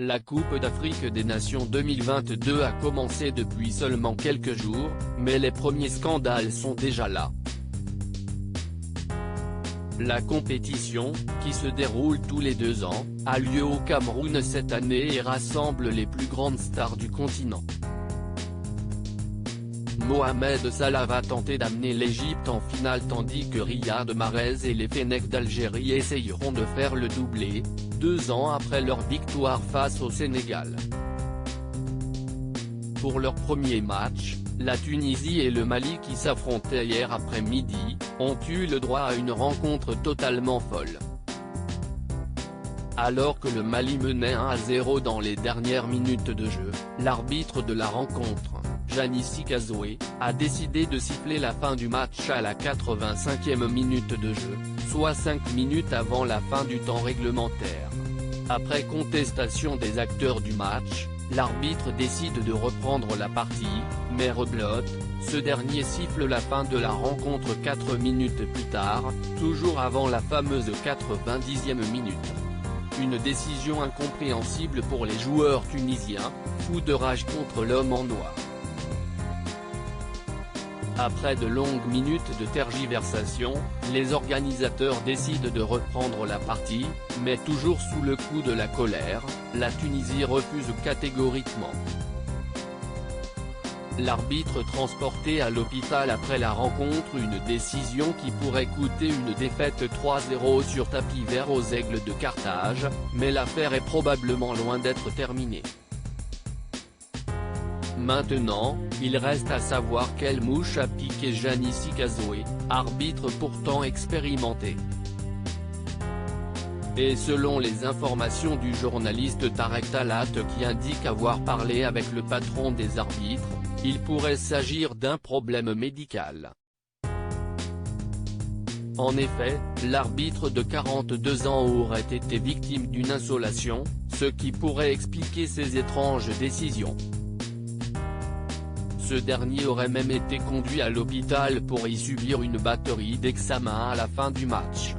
La Coupe d'Afrique des Nations 2022 a commencé depuis seulement quelques jours, mais les premiers scandales sont déjà là. La compétition, qui se déroule tous les 2 ans, a lieu au Cameroun cette année et rassemble les plus grandes stars du continent. Mohamed Salah va tenter d'amener l'Égypte en finale tandis que Riyad Mahrez et les Fennecs d'Algérie essayeront de faire le doublé, 2 ans après leur victoire face au Sénégal. Pour leur premier match, la Tunisie et le Mali qui s'affrontaient hier après-midi, ont eu le droit à une rencontre totalement folle. Alors que le Mali menait 1-0 dans les dernières minutes de jeu, l'arbitre de la rencontre, Janissi Kazoué, a décidé de siffler la fin du match à la 85e minute de jeu, soit 5 minutes avant la fin du temps réglementaire. Après contestation des acteurs du match, l'arbitre décide de reprendre la partie, mais rebelote, ce dernier siffle la fin de la rencontre 4 minutes plus tard, toujours avant la fameuse 90e minute. Une décision incompréhensible pour les joueurs tunisiens, fous de rage contre l'homme en noir. Après de longues minutes de tergiversation, les organisateurs décident de reprendre la partie, mais toujours sous le coup de la colère, la Tunisie refuse catégoriquement. L'arbitre transporté à l'hôpital après la rencontre, une décision qui pourrait coûter une défaite 3-0 sur tapis vert aux Aigles de Carthage, mais l'affaire est probablement loin d'être terminée. Maintenant, il reste à savoir quelle mouche a piqué Janissi Kazoué, arbitre pourtant expérimenté. Et selon les informations du journaliste Tarek Talat qui indique avoir parlé avec le patron des arbitres, il pourrait s'agir d'un problème médical. En effet, l'arbitre de 42 ans aurait été victime d'une insolation, ce qui pourrait expliquer ces étranges décisions. Ce dernier aurait même été conduit à l'hôpital pour y subir une batterie d'examens à la fin du match.